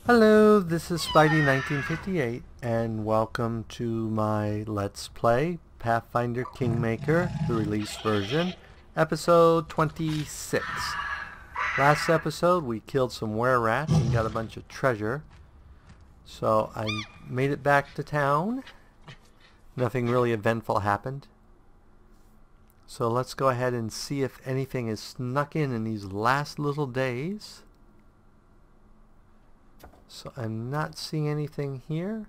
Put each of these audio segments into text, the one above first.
Hello, this is Spidey1958 and welcome to my Let's Play Pathfinder Kingmaker, the release version, episode 26. Last episode we killed some were-rats and got a bunch of treasure. So I made it back to town. Nothing really eventful happened. So let's go ahead and see if anything is snuck in these last little days. So I'm not seeing anything here.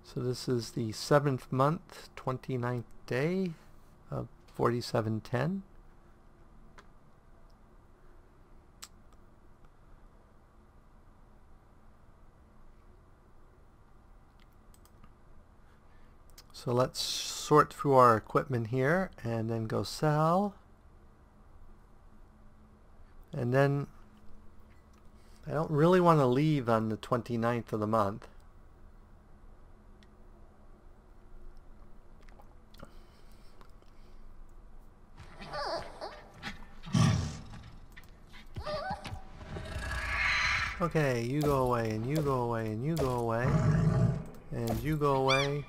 So this is the 7th month, 29th day of 4710. So let's sort through our equipment here and then go sell. And then I don't really want to leave on the 29th of the month. Okay, you go away, and you go away, and you go away. And you go away.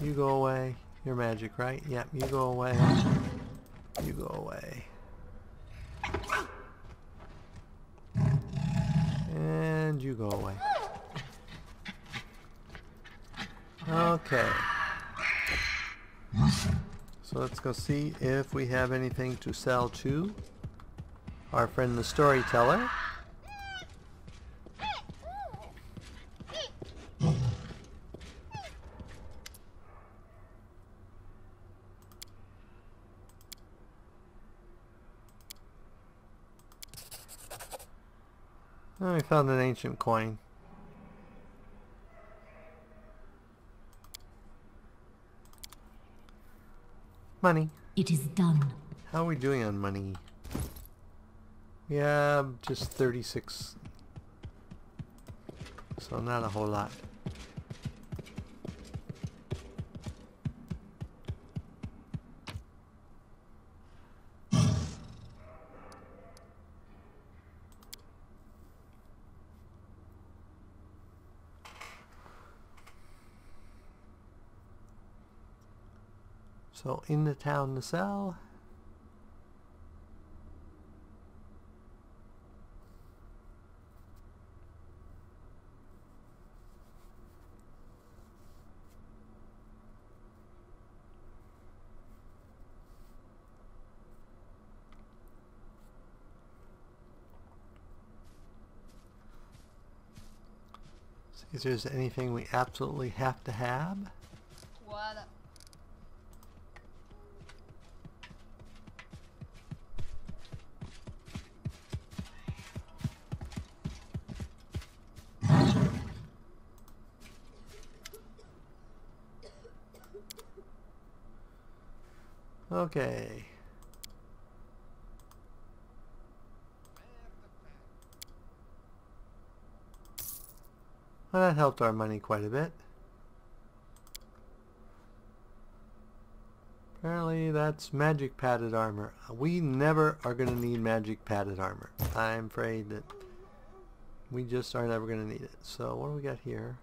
You go away. You're magic, right? Yep, you go away. You go away. And you go away. Okay. So let's go see if we have anything to sell to our friend the storyteller. Oh, we found an ancient coin. Money. It is done. How are we doing on money? Yeah, just 36. So not a whole lot. So in the town to sell. See if there's anything we absolutely have to have. What? Okay. Well, that helped our money quite a bit. Apparently that's magic padded armor. We never are going to need magic padded armor. I'm afraid that we just aren't ever going to need it. So what do we got here?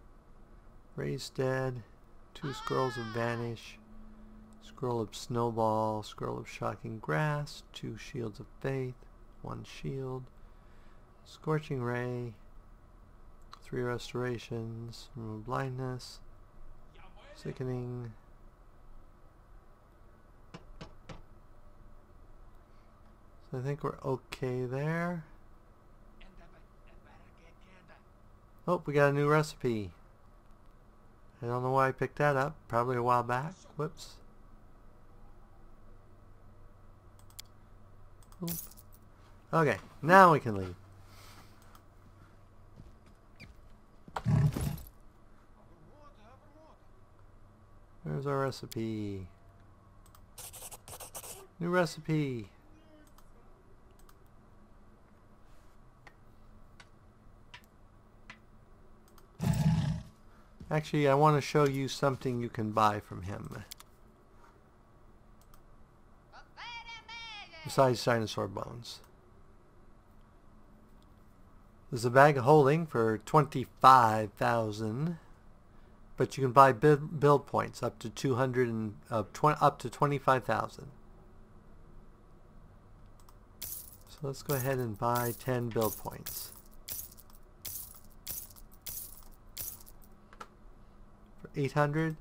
Raised dead. 2 scrolls of vanish. Scroll of snowball. Scroll of shocking grass. 2 shields of faith. 1 shield. Scorching ray. 3 restorations. Remove blindness. Sickening. So I think we're okay there. Oh, we got a new recipe. I don't know why I picked that up. Probably a while back. Whoops. Oop. Okay, now we can leave. Where's our recipe? New recipe. Actually, I want to show you something you can buy from him. Besides dinosaur bones. There's a bag of holding for 25,000, but you can buy build points up to 25,000. So let's go ahead and buy 10 build points for 800,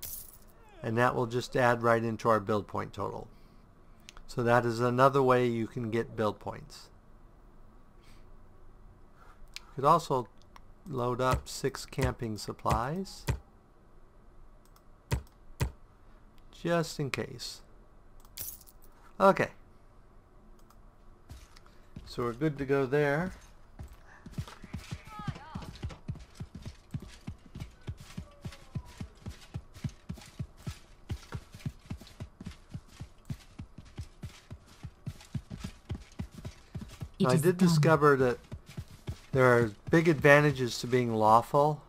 and that will just add right into our build point total. So that is another way you can get build points. You could also load up 6 camping supplies just in case. Okay, so we're good to go there. I did discover that there are big advantages to being lawful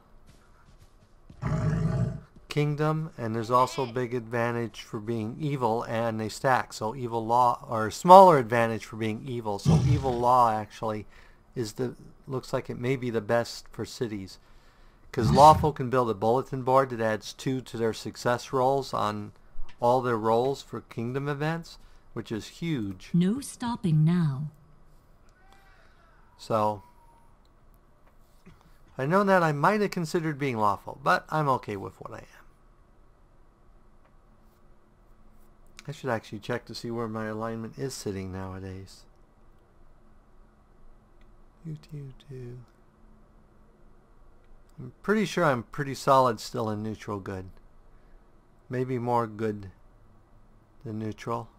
kingdom, and there's also a big advantage for being evil, and they stack. So evil law, or smaller advantage for being evil. So evil law actually is looks like it may be the best for cities, because lawful can build a bulletin board that adds 2 to their success rolls on all their rolls for kingdom events, which is huge. No stopping now. So I know that I might have considered being lawful, but I'm okay with what I am. I should actually check to see where my alignment is sitting nowadays. I'm pretty sure I'm pretty solid still in neutral good. Maybe more good than neutral.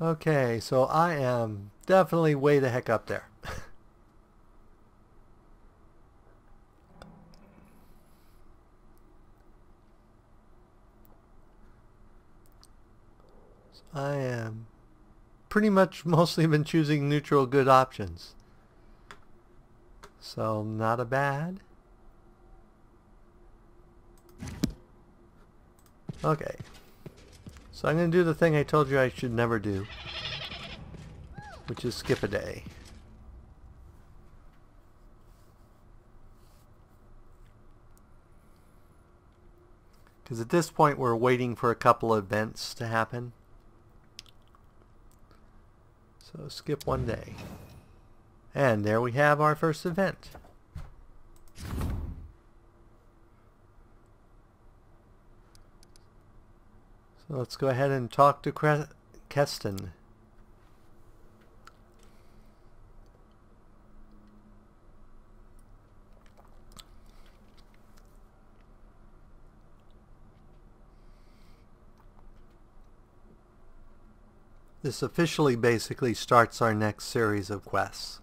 Okay, so I am definitely way the heck up there. So I am pretty much mostly been choosing neutral good options. So not a bad. Okay. So I'm going to do the thing I told you I should never do, which is skip a day. Because at this point we're waiting for a couple of events to happen. So skip one day. And there we have our first event. So let's go ahead and talk to Keston. This officially basically starts our next series of quests,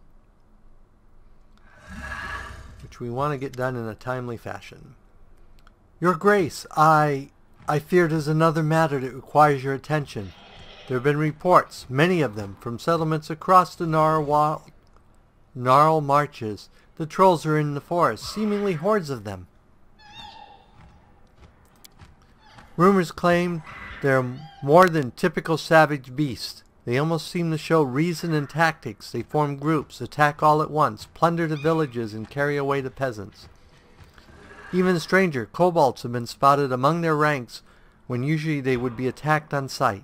which we want to get done in a timely fashion. Your Grace, I fear it is another matter that requires your attention. There have been reports, many of them, from settlements across the gnarl marches. The trolls are in the forest, seemingly hordes of them. Rumors claim they're more than typical savage beasts. They almost seem to show reason and tactics. They form groups, attack all at once, plunder the villages, and carry away the peasants. Even stranger kobolds have been spotted among their ranks when usually they would be attacked on sight.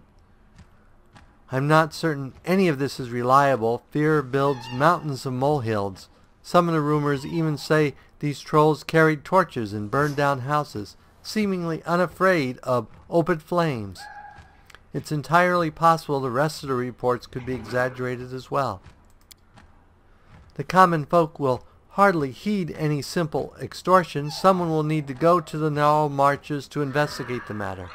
I'm not certain any of this is reliable. Fear builds mountains of molehills. Some of the rumors even say these trolls carried torches and burned down houses, seemingly unafraid of open flames. It's entirely possible the rest of the reports could be exaggerated as well. The common folk will hardly heed any simple extortion. Someone will need to go to the gnarl marches to investigate the matter.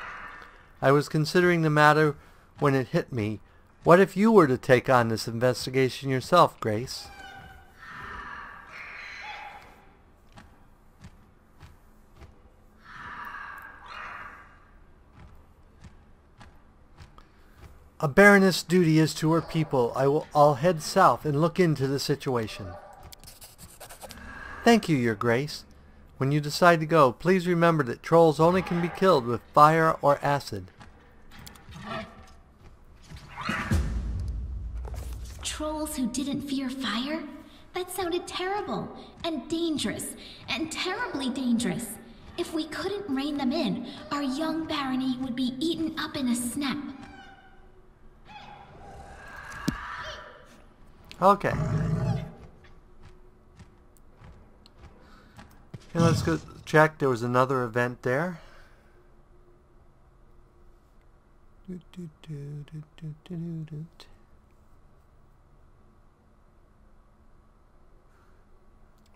I was considering the matter when it hit me. What if you were to take on this investigation yourself, Grace? A baroness' duty is to her people. I'll head south and look into the situation. Thank you, Your Grace. When you decide to go, please remember that trolls only can be killed with fire or acid. Trolls who didn't fear fire? That sounded terrible, and dangerous, and terribly dangerous. If we couldn't rein them in, our young barony would be eaten up in a snap. Okay. And let's go check. There was another event there.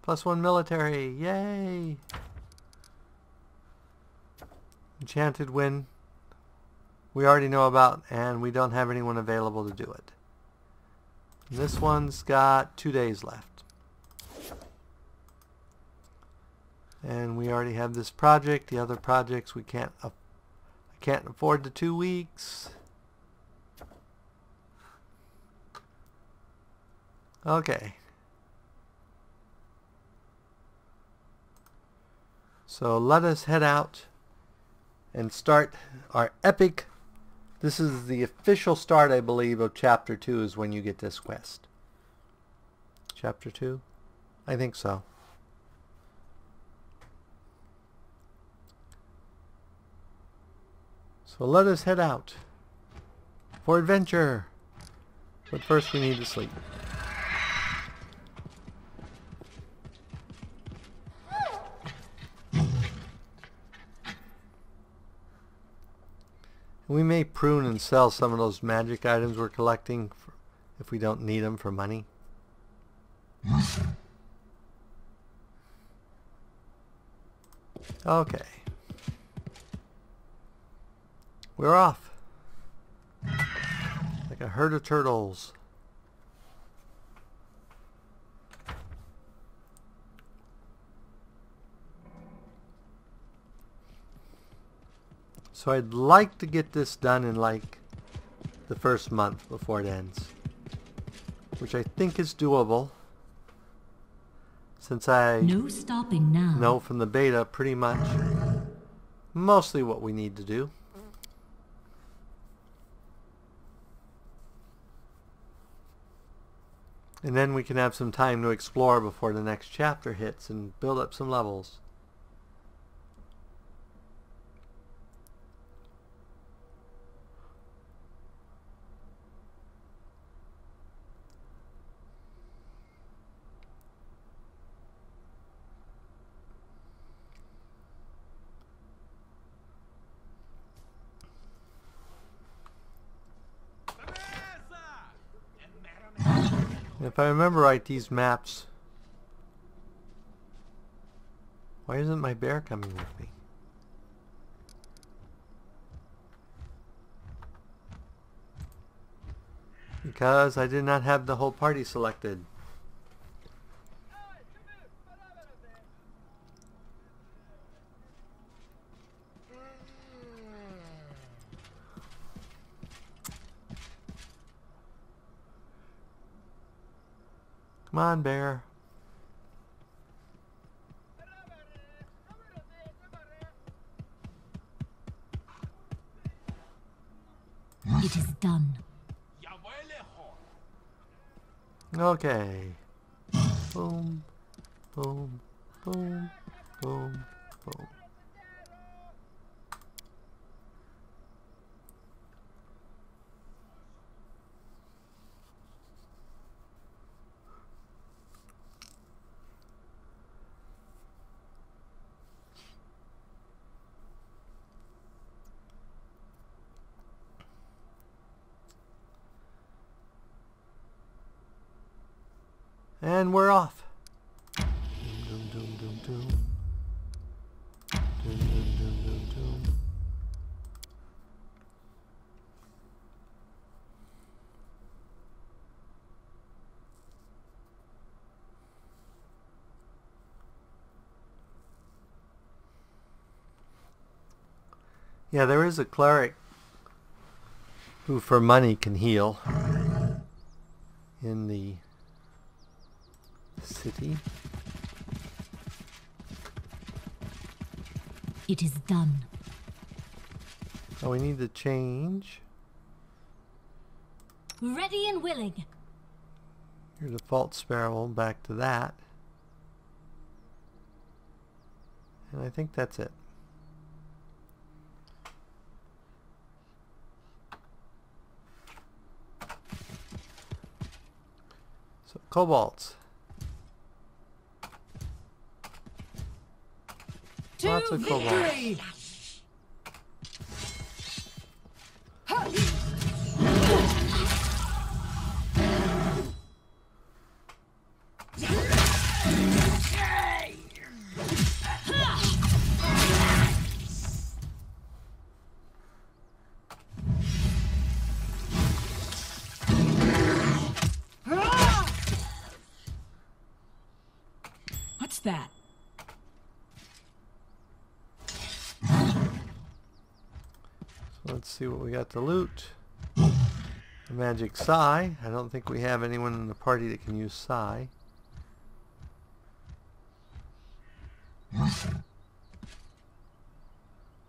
+1 military. Yay! Enchanted Wind. We already know about, and we don't have anyone available to do it. And this one's got 2 days left. And we already have this project. The other projects we can't afford the 2 weeks. Okay. So let us head out and start our epic. This is the official start, I believe, of Chapter 2 is when you get this quest. Chapter 2? I think so. So let us head out for adventure. But first we need to sleep. We may prune and sell some of those magic items we're collecting if we don't need them for money. Okay. We're off. Like a herd of turtles. So I'd like to get this done in like the first month before it ends, which I think is doable since I no stopping now. know from the beta pretty much mostly what we need to do. And then we can have some time to explore before the next chapter hits and build up some levels. If I remember right, these maps... Why isn't my bear coming with me? Because I did not have the whole party selected. Come on, bear. It is done. Okay. Boom, boom, boom, boom, boom. And we're off. Doom, doom, doom, doom, doom. Doom, doom, doom, doom, doom. Yeah, there is a cleric who for money can heal in the city. It is done. So we need to change. Ready and willing. Your default sparrow, back to that. And I think that's it. So, kobolds. Lots of kobolds. What's that? So let's see what we got to loot. A magic sigh. I don't think we have anyone in the party that can use sigh.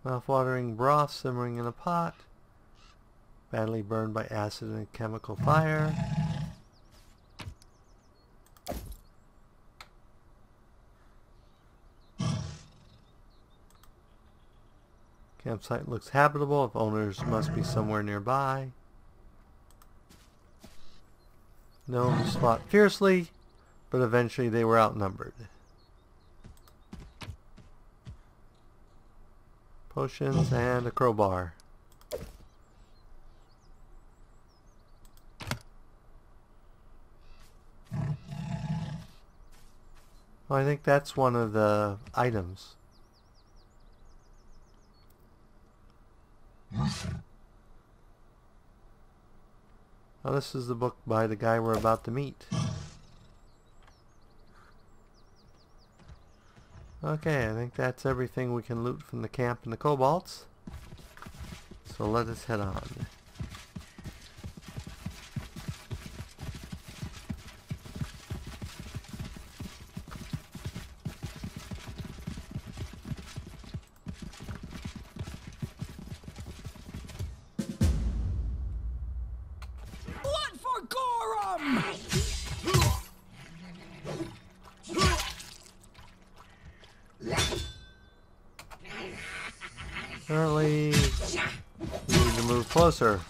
Mouth-watering broth simmering in a pot. Badly burned by acid and chemical fire. Campsite looks habitable if owners must be somewhere nearby. Gnomes fought fiercely, but eventually they were outnumbered. Potions and a crowbar. Well, I think that's one of the items. Well, this is the book by the guy we're about to meet. Okay, I think that's everything we can loot from the camp and the kobolds. So let us head on. Blood for Gorham! Apparently, we need to move closer.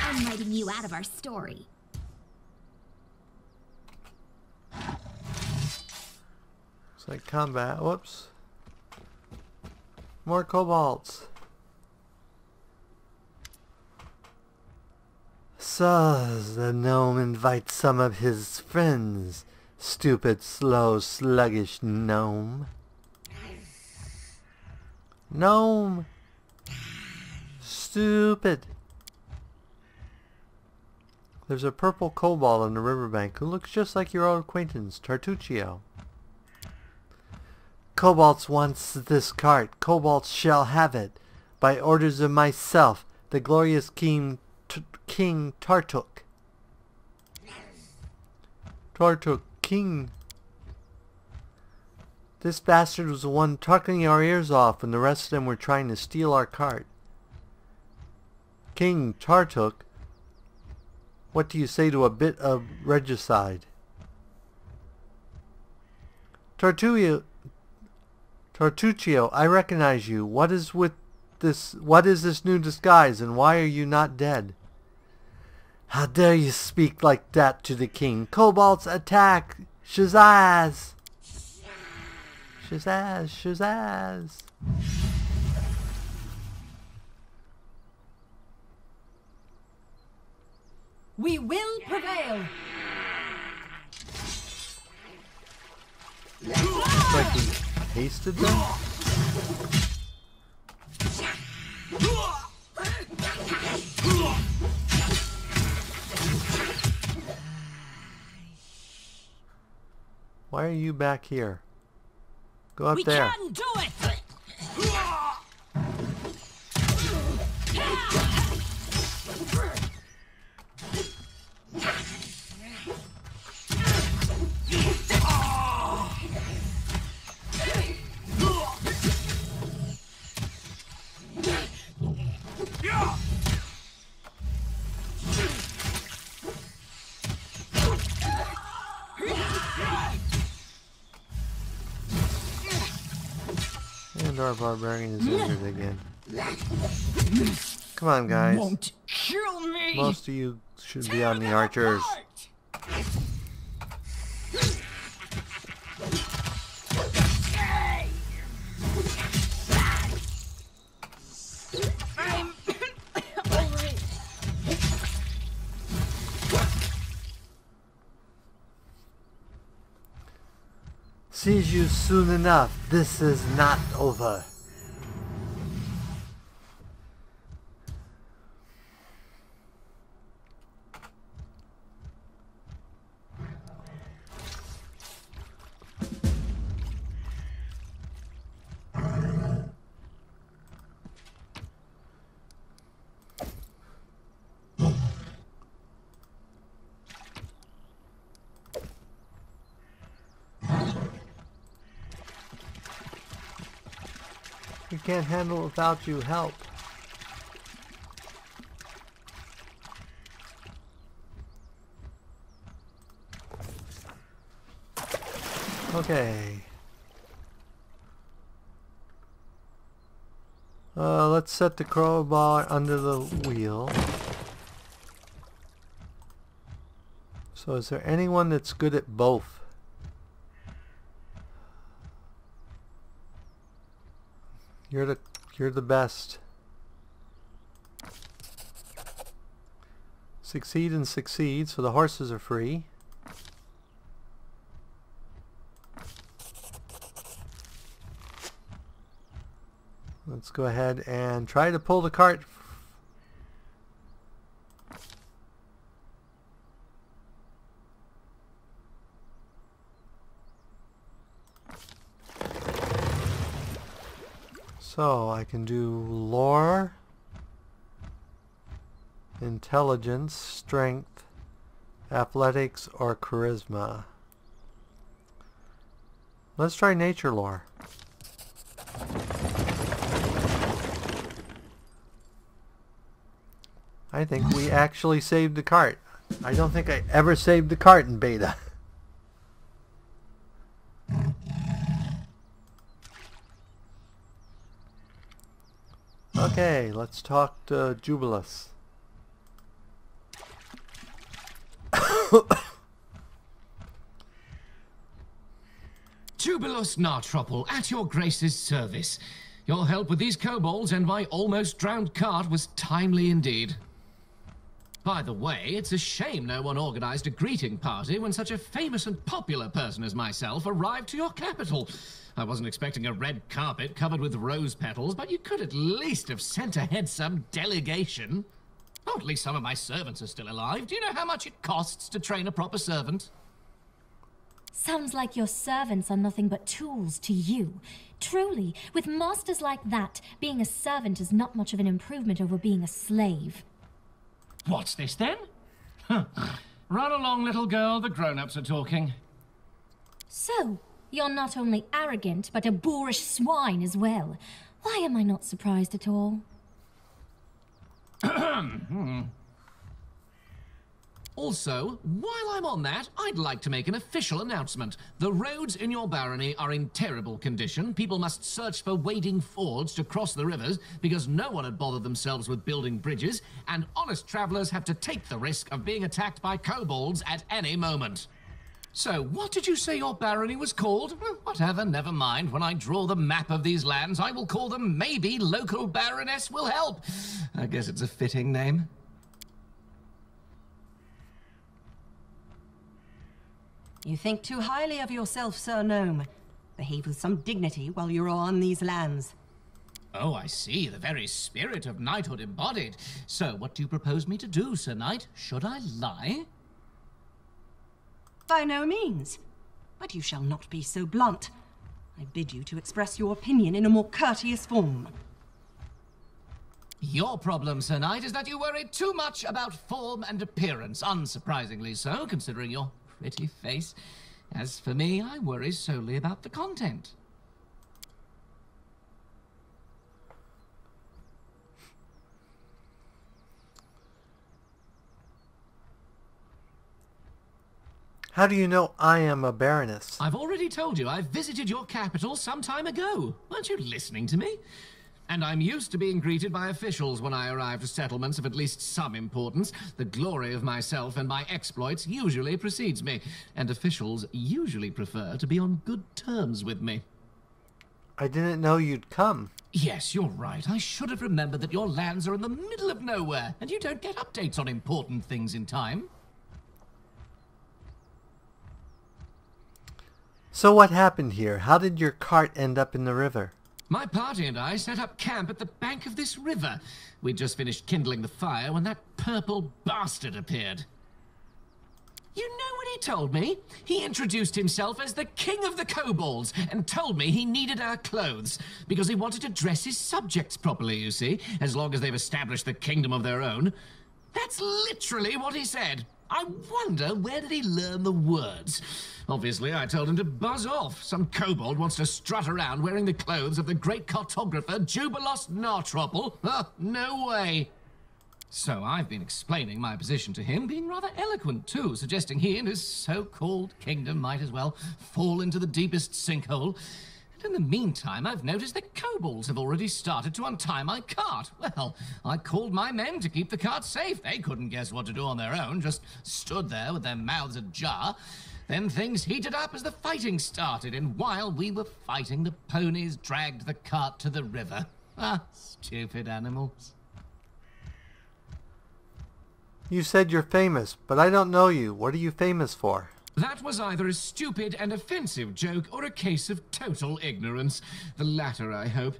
I'm writing you out of our story. Looks like combat. Whoops. More kobolds. So, the gnome invites some of his friends. Stupid, slow, sluggish gnome. Gnome! Stupid. There's a purple kobold on the riverbank who looks just like your old acquaintance, Tartuccio. Kobolds wants this cart. Kobolds shall have it. By orders of myself, the glorious King Tartuk. Tartuk, King. This bastard was the one talking our ears off when the rest of them were trying to steal our cart. King Tartuk, what do you say to a bit of regicide? Tartuccio, I recognize you. What is this new disguise, and why are you not dead? How dare you speak like that to the king? Kobolds attack! Shazaz! Shazaz! Shazaz! We will prevail. Looks like he hasted them? Why are you back here? Go up We there. can do it! And our barbarian is injured again. Come on, guys. Won't kill me! Most of you should be on the archers. I'm over it. Sees you soon enough. This is not over. We can't handle it without you. Help. Okay. Let's set the crowbar under the wheel. So is there anyone that's good at both? You're the best. Succeed and succeed, so the horses are free. Let's go ahead and try to pull the cart. So I can do lore, intelligence, strength, athletics, or charisma. Let's try nature lore. I think we actually saved the cart. I don't think I ever saved the cart in beta. Okay, let's talk to Jubilus. Jubilus Nartropple, at your grace's service. Your help with these kobolds and my almost drowned cart was timely indeed. By the way, it's a shame no one organized a greeting party when such a famous and popular person as myself arrived to your capital. I wasn't expecting a red carpet covered with rose petals, but you could at least have sent ahead some delegation. Oh, at least some of my servants are still alive. Do you know how much it costs to train a proper servant? Sounds like your servants are nothing but tools to you. Truly, with masters like that, being a servant is not much of an improvement over being a slave. What's this then? Huh. Run along, little girl. The grown-ups are talking. So, you're not only arrogant, but a boorish swine as well. Why am I not surprised at all? Also, while I'm on that, I'd like to make an official announcement. The roads in your barony are in terrible condition. People must search for wading fords to cross the rivers because no one had bothered themselves with building bridges, and honest travelers have to take the risk of being attacked by kobolds at any moment. So, what did you say your barony was called? Well, whatever, never mind. When I draw the map of these lands, I will call them Maybe Local Baroness Will Help. I guess it's a fitting name. You think too highly of yourself, Sir Gnome. Behave with some dignity while you're on these lands. Oh, I see. The very spirit of knighthood embodied. So, what do you propose me to do, Sir Knight? Should I lie? By no means. But you shall not be so blunt. I bid you to express your opinion in a more courteous form. Your problem, Sir Knight, is that you worry too much about form and appearance. Unsurprisingly so, considering your pretty face. As for me, I worry solely about the content. How do you know I am a baroness? I've already told you I visited your capital some time ago. Weren't you listening to me? And I'm used to being greeted by officials when I arrive to settlements of at least some importance. The glory of myself and my exploits usually precedes me, and officials usually prefer to be on good terms with me. I didn't know you'd come. Yes, you're right. I should have remembered that your lands are in the middle of nowhere, and you don't get updates on important things in time. So what happened here? How did your cart end up in the river? My party and I set up camp at the bank of this river. We'd just finished kindling the fire when that purple bastard appeared. You know what he told me? He introduced himself as the King of the Kobolds and told me he needed our clothes because he wanted to dress his subjects properly, you see, as long as they've established the kingdom of their own. That's literally what he said. I wonder, where did he learn the words? Obviously, I told him to buzz off. Some kobold wants to strut around wearing the clothes of the great cartographer Jubilos Nartropple. No way. So I've been explaining my position to him, being rather eloquent too, suggesting he and his so-called kingdom might as well fall into the deepest sinkhole. In the meantime, I've noticed that kobolds have already started to untie my cart. Well, I called my men to keep the cart safe. They couldn't guess what to do on their own, just stood there with their mouths ajar. Then things heated up as the fighting started, and while we were fighting, the ponies dragged the cart to the river. Stupid animals. You said you're famous, but I don't know you. What are you famous for? That was either a stupid and offensive joke or a case of total ignorance. The latter, I hope.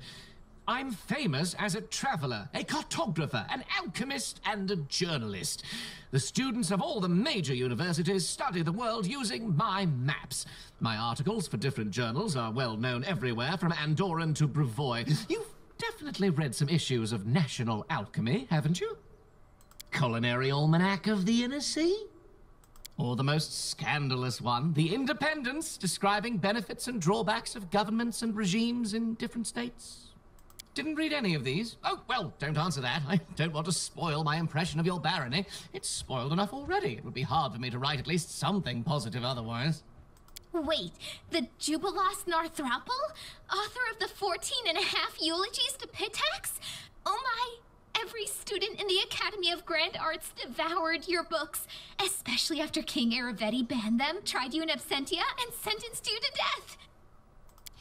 I'm famous as a traveler, a cartographer, an alchemist, and a journalist. The students of all the major universities study the world using my maps. My articles for different journals are well known everywhere, from Andorran to Brevoy. You've definitely read some issues of National Alchemy, haven't you? Culinary Almanac of the Inner Sea? Or the most scandalous one, The Independence, describing benefits and drawbacks of governments and regimes in different states. Didn't read any of these. Oh, well, don't answer that. I don't want to spoil my impression of your barony. It's spoiled enough already. It would be hard for me to write at least something positive otherwise. Wait, the Jubilos Narthrapple? Author of the 14.5 eulogies to Pitax? Oh my! Every student in the Academy of Grand Arts devoured your books, especially after King Aravetti banned them, tried you in absentia, and sentenced you to death.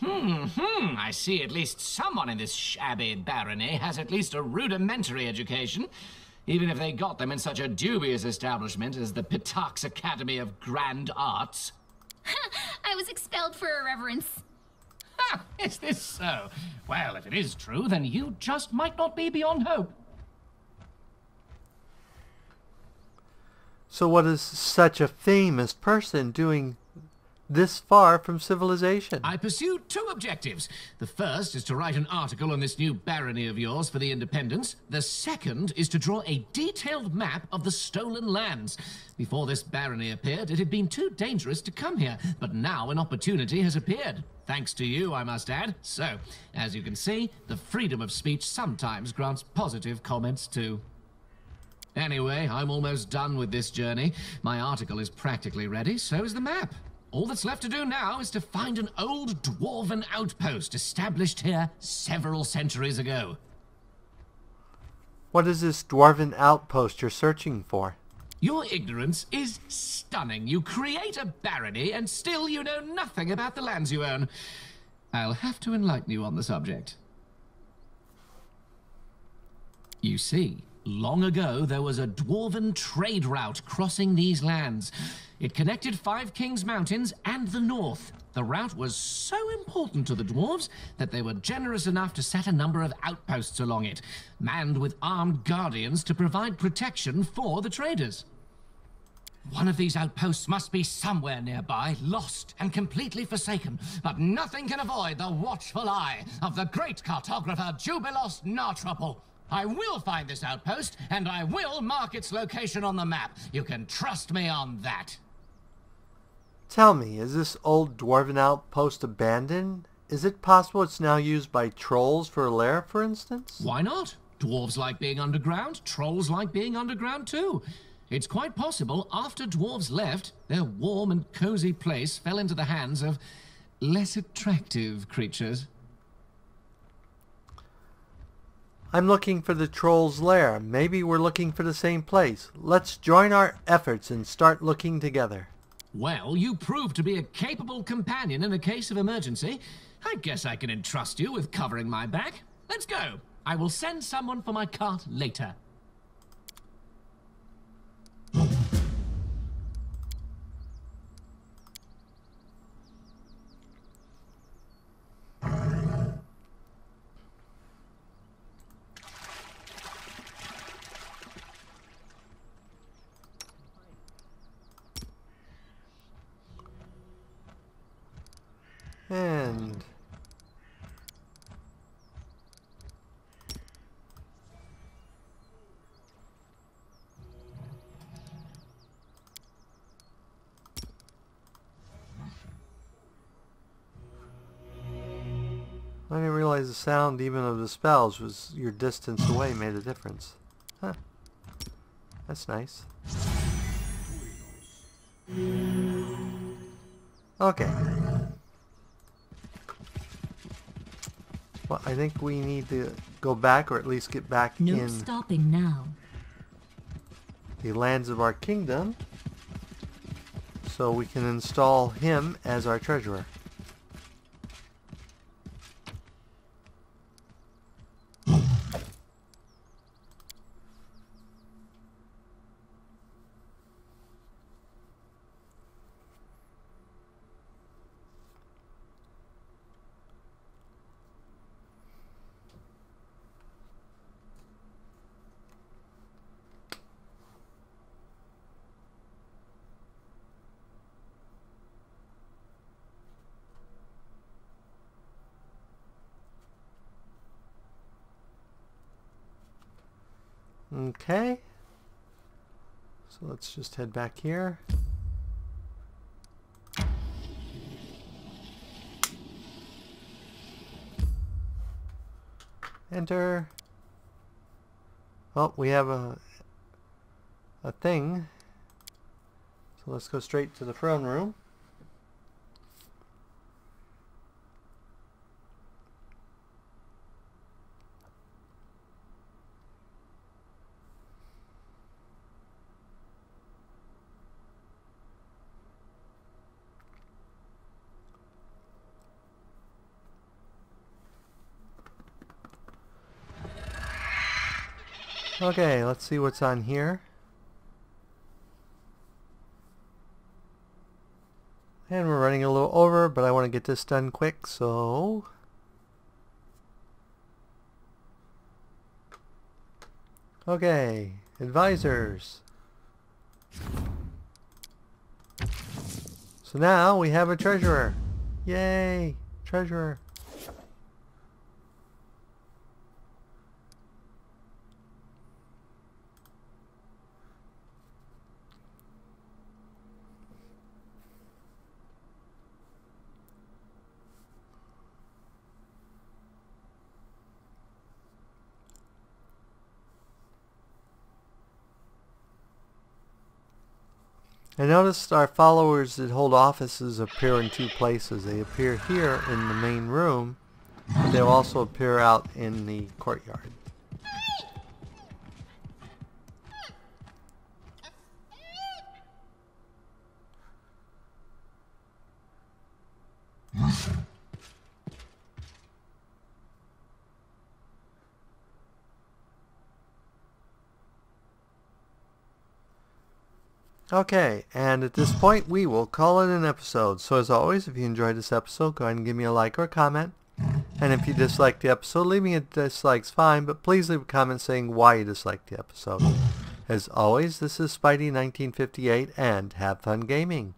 I see at least someone in this shabby barony has at least a rudimentary education, even if they got them in such a dubious establishment as the Pitax Academy of Grand Arts. I was expelled for irreverence. Is this so? Well, if it is true, then you just might not be beyond hope. So what is such a famous person doing this far from civilization? I pursue two objectives. The first is to write an article on this new barony of yours for the Independence. The second is to draw a detailed map of the stolen lands. Before this barony appeared, it had been too dangerous to come here, but now an opportunity has appeared. Thanks to you, I must add. So, as you can see, the freedom of speech sometimes grants positive comments too. Anyway, I'm almost done with this journey. My article is practically ready, so is the map. All that's left to do now is to find an old dwarven outpost established here several centuries ago. What is this dwarven outpost you're searching for? Your ignorance is stunning. You create a barony and still you know nothing about the lands you own. I'll have to enlighten you on the subject. You see, long ago there was a dwarven trade route crossing these lands. It connected Five Kings Mountains and the north. The route was so important to the dwarves that they were generous enough to set a number of outposts along it, manned with armed guardians to provide protection for the traders. One of these outposts must be somewhere nearby, lost and completely forsaken, but nothing can avoid the watchful eye of the great cartographer Jubilos Nartrouple. I will find this outpost, and I will mark its location on the map. You can trust me on that. Tell me, is this old dwarven outpost abandoned? Is it possible it's now used by trolls for a lair, for instance? Why not? Dwarves like being underground, trolls like being underground too. It's quite possible after dwarves left, their warm and cozy place fell into the hands of less attractive creatures. I'm looking for the troll's lair. Maybe we're looking for the same place. Let's join our efforts and start looking together. Well, you proved to be a capable companion in a case of emergency. I guess I can entrust you with covering my back. Let's go. I will send someone for my cart later. And I didn't realize the sound even of the spells was your distance away made a difference. Huh. That's nice. Okay. Well, I think we need to go back, or at least get back No in stopping now. the lands of our kingdom, so we can install him as our treasurer. Okay, so let's just head back here. Enter. Oh, we have a thing. So let's go straight to the throne room. Okay, let's see what's on here. And we're running a little over, but I want to get this done quick, so... Okay, advisors. So now we have a treasurer. Yay, treasurer. I noticed our followers that hold offices appear in two places. They appear here in the main room. They'll also appear out in the courtyard. Okay, and at this point we will call it an episode. So as always, if you enjoyed this episode, go ahead and give me a like or a comment. And if you disliked the episode, leaving a dislike's fine, but please leave a comment saying why you disliked the episode. As always, this is Spidey 1958, and have fun gaming.